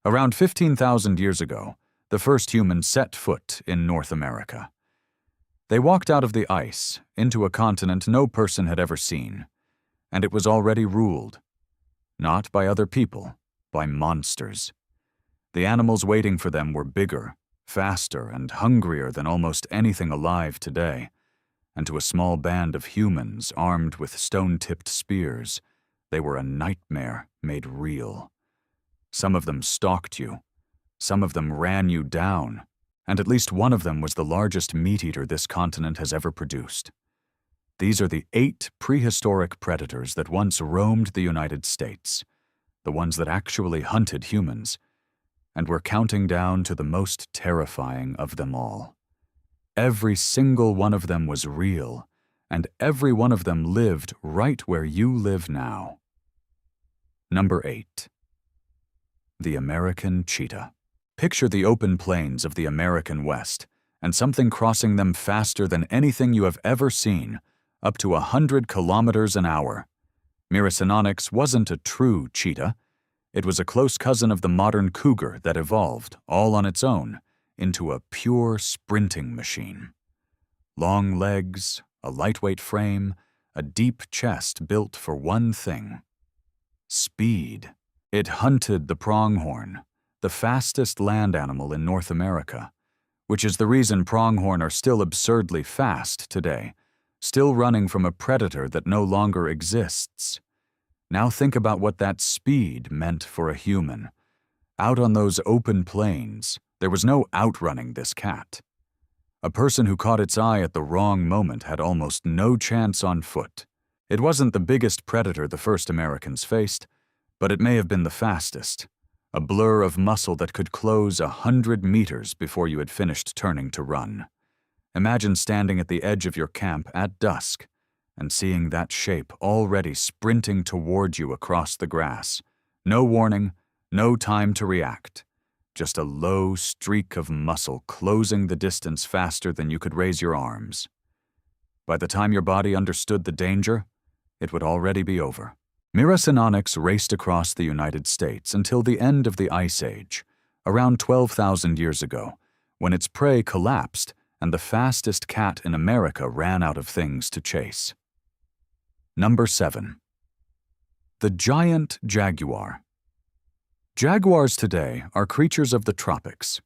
Around 15,000 years ago, the first humans set foot in North America. They walked out of the ice into a continent no person had ever seen, and it was already ruled, not by other people, by monsters. The animals waiting for them were bigger, faster, and hungrier than almost anything alive today, and to a small band of humans armed with stone-tipped spears, they were a nightmare made real. Some of them stalked you, some of them ran you down, and at least one of them was the largest meat-eater this continent has ever produced. These are the 8 prehistoric predators that once roamed the United States, the ones that actually hunted humans, and we're counting down to the most terrifying of them all. Every single one of them was real, and every one of them lived right where you live now. Number 8. The American cheetah. Picture the open plains of the American West, and something crossing them faster than anything you have ever seen, up to 100 kilometers an hour. Miracinonyx wasn't a true cheetah. It was a close cousin of the modern cougar that evolved, all on its own, into a pure sprinting machine. Long legs, a lightweight frame, a deep chest built for one thing: speed. It hunted the pronghorn, the fastest land animal in North America, which is the reason pronghorn are still absurdly fast today, still running from a predator that no longer exists. Now think about what that speed meant for a human. Out on those open plains, there was no outrunning this cat. A person who caught its eye at the wrong moment had almost no chance on foot. It wasn't the biggest predator the first Americans faced, but it may have been the fastest, a blur of muscle that could close 100 meters before you had finished turning to run. Imagine standing at the edge of your camp at dusk and seeing that shape already sprinting toward you across the grass. No warning, no time to react. Just a low streak of muscle closing the distance faster than you could raise your arms. By the time your body understood the danger, it would already be over. Miracinonyx raced across the United States until the end of the Ice Age, around 12,000 years ago, when its prey collapsed and the fastest cat in America ran out of things to chase. Number 7. The giant jaguar. Jaguars today are creatures of the tropics,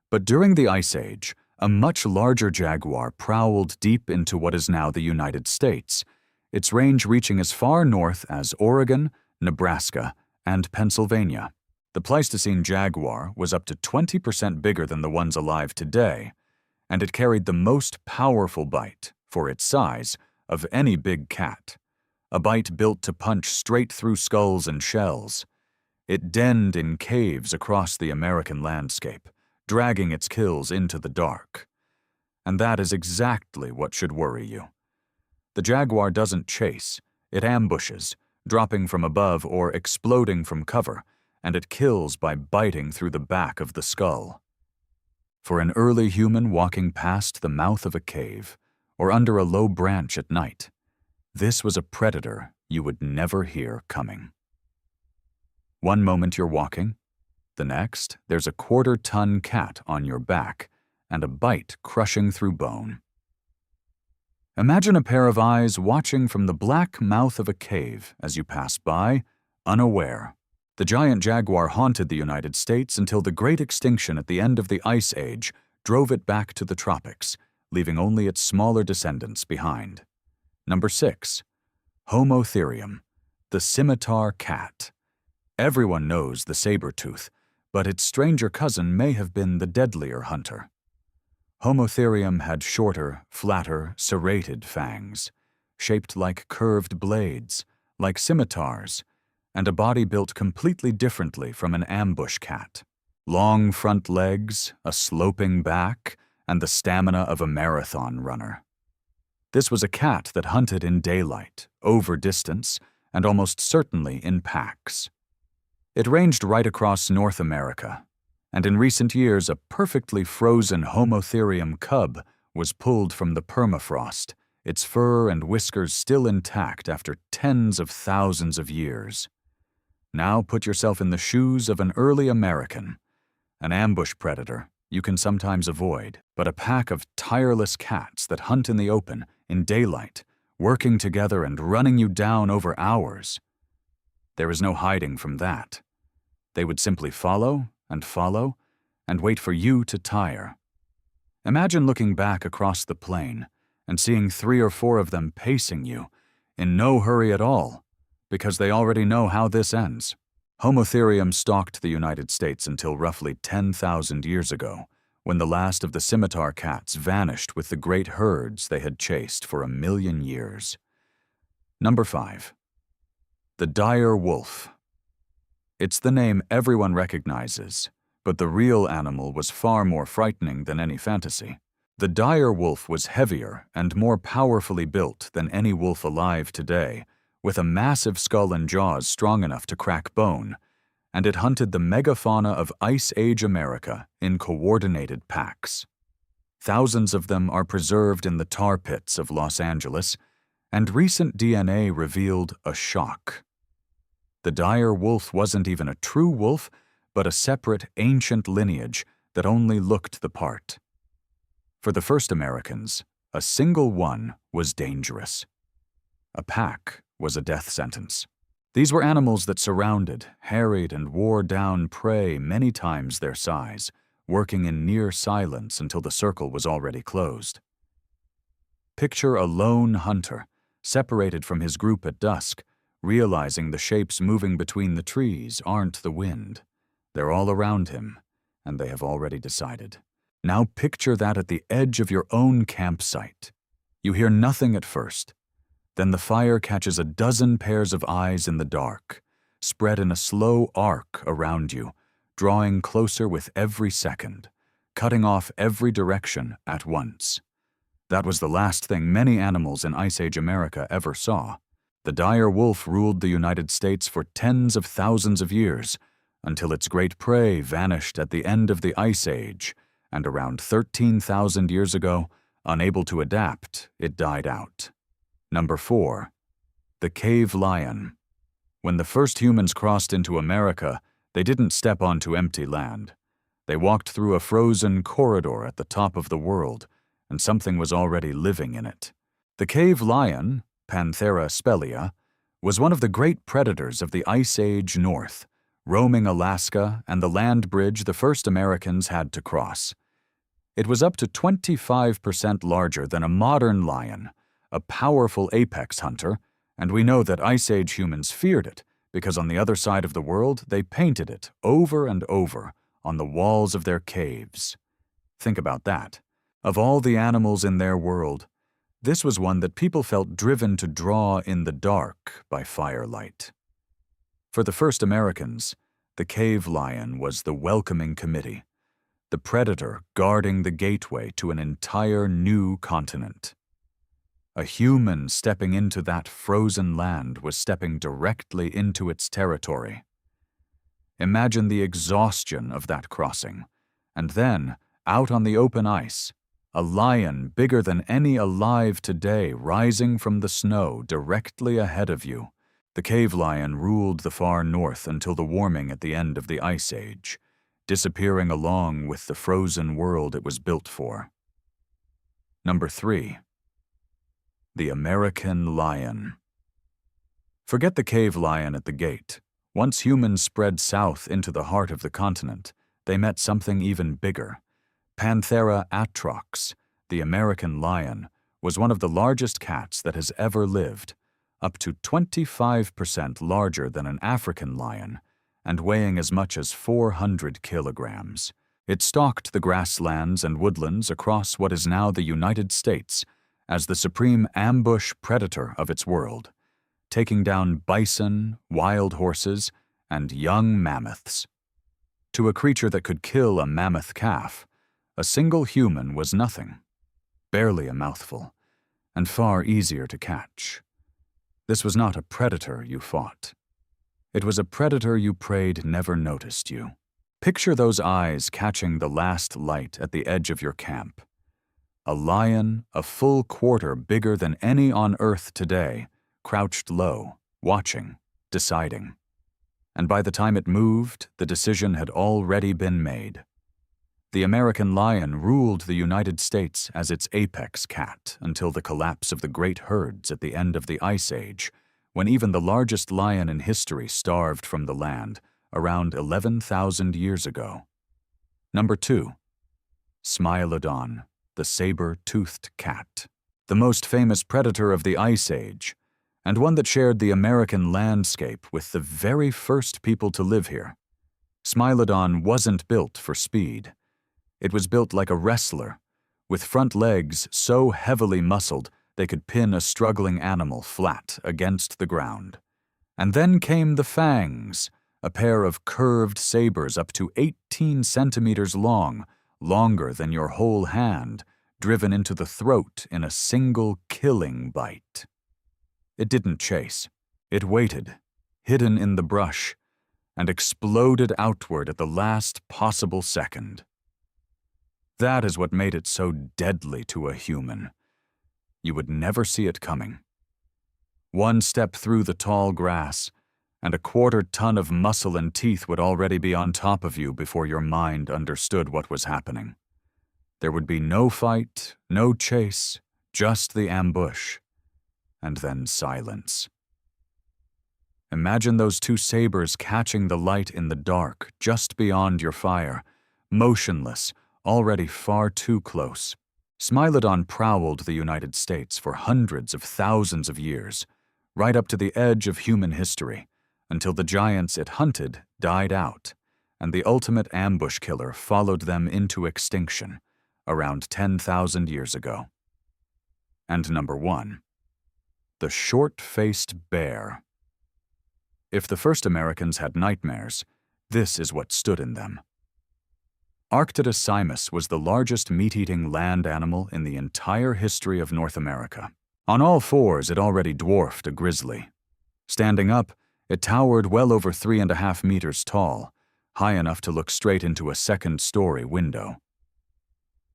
but during the Ice Age, a much larger jaguar prowled deep into what is now the United States, its range reaching as far north as Oregon, Nebraska, and Pennsylvania. The Pleistocene jaguar was up to 20% bigger than the ones alive today, and it carried the most powerful bite, for its size, of any big cat, a bite built to punch straight through skulls and shells. It denned in caves across the American landscape, dragging its kills into the dark. And that is exactly what should worry you. The jaguar doesn't chase, it ambushes, dropping from above or exploding from cover, and it kills by biting through the back of the skull. For an early human walking past the mouth of a cave, or under a low branch at night, this was a predator you would never hear coming. One moment you're walking, the next there's a quarter-ton cat on your back, and a bite crushing through bone. Imagine a pair of eyes watching from the black mouth of a cave as you pass by, unaware. The giant jaguar haunted the United States until the Great Extinction at the end of the Ice Age drove it back to the tropics, leaving only its smaller descendants behind. Number 6. Homotherium, the Scimitar Cat. Everyone knows the saber-tooth, but its stranger cousin may have been the deadlier hunter. Homotherium had shorter, flatter, serrated fangs, shaped like curved blades, like scimitars, and a body built completely differently from an ambush cat. Long front legs, a sloping back, and the stamina of a marathon runner. This was a cat that hunted in daylight, over distance, and almost certainly in packs. It ranged right across North America, and in recent years a perfectly frozen Homotherium cub was pulled from the permafrost, its fur and whiskers still intact after tens of thousands of years. Now put yourself in the shoes of an early American. An ambush predator you can sometimes avoid, but a pack of tireless cats that hunt in the open, in daylight, working together and running you down over hours. There is no hiding from that. They would simply follow and wait for you to tire. Imagine looking back across the plain and seeing 3 or 4 of them pacing you, in no hurry at all, because they already know how this ends. Homotherium stalked the United States until roughly 10,000 years ago, when the last of the Scimitar Cats vanished with the great herds they had chased for 1,000,000 years. Number 5. The dire wolf. It's the name everyone recognizes, but the real animal was far more frightening than any fantasy. The dire wolf was heavier and more powerfully built than any wolf alive today, with a massive skull and jaws strong enough to crack bone, and it hunted the megafauna of Ice Age America in coordinated packs. Thousands of them are preserved in the tar pits of Los Angeles, and recent DNA revealed a shock. The dire wolf wasn't even a true wolf, but a separate, ancient lineage that only looked the part. For the first Americans, a single one was dangerous. A pack was a death sentence. These were animals that surrounded, harried, and wore down prey many times their size, working in near silence until the circle was already closed. Picture a lone hunter, separated from his group at dusk, realizing the shapes moving between the trees aren't the wind. They're all around him, and they have already decided. Now picture that at the edge of your own campsite. You hear nothing at first. Then the fire catches a dozen pairs of eyes in the dark, spread in a slow arc around you, drawing closer with every second, cutting off every direction at once. That was the last thing many animals in Ice Age America ever saw. The dire wolf ruled the United States for tens of thousands of years, until its great prey vanished at the end of the Ice Age, and around 13,000 years ago, unable to adapt, it died out. Number 4. The cave lion. When the first humans crossed into America, they didn't step onto empty land. They walked through a frozen corridor at the top of the world, and something was already living in it. The cave lion, Panthera spelea, was one of the great predators of the Ice Age North, roaming Alaska and the land bridge the first Americans had to cross. It was up to 25% larger than a modern lion, a powerful apex hunter, and we know that Ice Age humans feared it because on the other side of the world they painted it over and over on the walls of their caves. Think about that. Of all the animals in their world, this was one that people felt driven to draw in the dark by firelight. For the first Americans, the cave lion was the welcoming committee, the predator guarding the gateway to an entire new continent. A human stepping into that frozen land was stepping directly into its territory. Imagine the exhaustion of that crossing, and then, out on the open ice, a lion bigger than any alive today rising from the snow directly ahead of you. The cave lion ruled the far north until the warming at the end of the Ice Age, disappearing along with the frozen world it was built for. Number 3. The American lion. Forget the cave lion at the gate. Once humans spread south into the heart of the continent, they met something even bigger. Panthera atrox, the American lion, was one of the largest cats that has ever lived, up to 25% larger than an African lion, and weighing as much as 400 kilograms. It stalked the grasslands and woodlands across what is now the United States as the supreme ambush predator of its world, taking down bison, wild horses, and young mammoths. To a creature that could kill a mammoth calf, a single human was nothing, barely a mouthful, and far easier to catch. This was not a predator you fought. It was a predator you prayed never noticed you. Picture those eyes catching the last light at the edge of your camp. A lion, a full quarter bigger than any on Earth today, crouched low, watching, deciding. and by the time it moved, the decision had already been made. The American lion ruled the United States as its apex cat until the collapse of the great herds at the end of the Ice Age, when even the largest lion in history starved from the land around 11,000 years ago. Number 2. Smilodon, the saber-toothed cat. The most famous predator of the Ice Age, and one that shared the American landscape with the very first people to live here. Smilodon wasn't built for speed. It was built like a wrestler, with front legs so heavily muscled they could pin a struggling animal flat against the ground. And then came the fangs, a pair of curved sabers up to 18 centimeters long, longer than your whole hand, driven into the throat in a single killing bite. It didn't chase. It waited, hidden in the brush, and exploded outward at the last possible second. That is what made it so deadly to a human. You would never see it coming. One step through the tall grass, and a quarter-ton of muscle and teeth would already be on top of you before your mind understood what was happening. There would be no fight, no chase, just the ambush, and then silence. Imagine those two sabers catching the light in the dark just beyond your fire, motionless, already far too close. Smilodon prowled the United States for hundreds of thousands of years, right up to the edge of human history, until the giants it hunted died out, and the ultimate ambush killer followed them into extinction around 10,000 years ago. And number 1. The short-faced bear. If the first Americans had nightmares, this is what stood in them. Arctodus simus was the largest meat-eating land animal in the entire history of North America. On all fours, it already dwarfed a grizzly. Standing up, it towered well over 3.5 meters tall, high enough to look straight into a second-story window.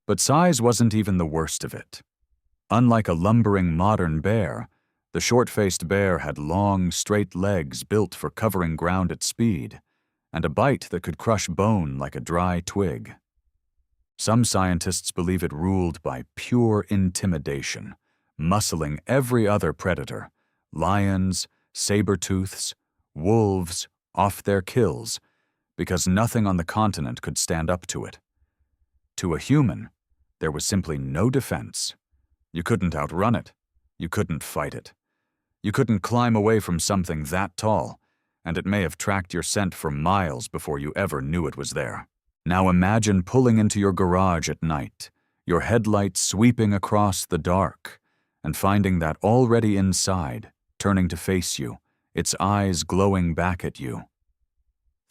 But size wasn't even the worst of it. Unlike a lumbering modern bear, the short-faced bear had long, straight legs built for covering ground at speed, and a bite that could crush bone like a dry twig. Some scientists believe it ruled by pure intimidation, muscling every other predator, lions, saber-tooths, wolves, off their kills, because nothing on the continent could stand up to it. To a human, there was simply no defense. You couldn't outrun it. You couldn't fight it. You couldn't climb away from something that tall, and it may have tracked your scent for miles before you ever knew it was there. Now imagine pulling into your garage at night, your headlights sweeping across the dark, and finding that already inside, turning to face you, its eyes glowing back at you.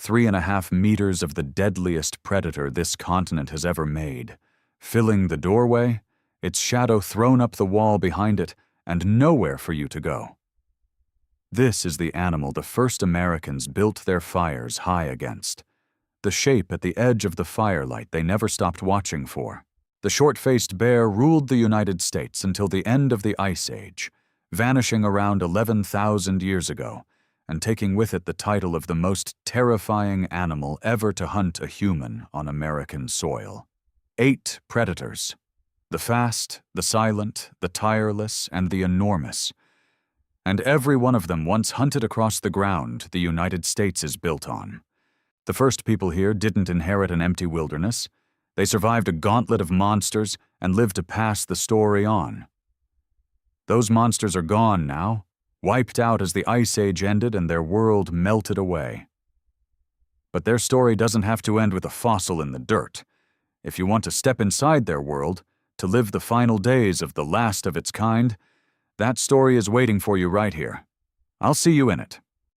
3.5 meters of the deadliest predator this continent has ever made, filling the doorway, its shadow thrown up the wall behind it, and nowhere for you to go. This is the animal the first Americans built their fires high against, the shape at the edge of the firelight they never stopped watching for. The short-faced bear ruled the United States until the end of the Ice Age, vanishing around 11,000 years ago, and taking with it the title of the most terrifying animal ever to hunt a human on American soil. 8 predators: the fast, the silent, the tireless, and the enormous. And every one of them once hunted across the ground the United States is built on. The first people here didn't inherit an empty wilderness. They survived a gauntlet of monsters and lived to pass the story on. Those monsters are gone now, wiped out as the Ice Age ended and their world melted away. But their story doesn't have to end with a fossil in the dirt. If you want to step inside their world, to live the final days of the last of its kind, that story is waiting for you right here. I'll see you in it.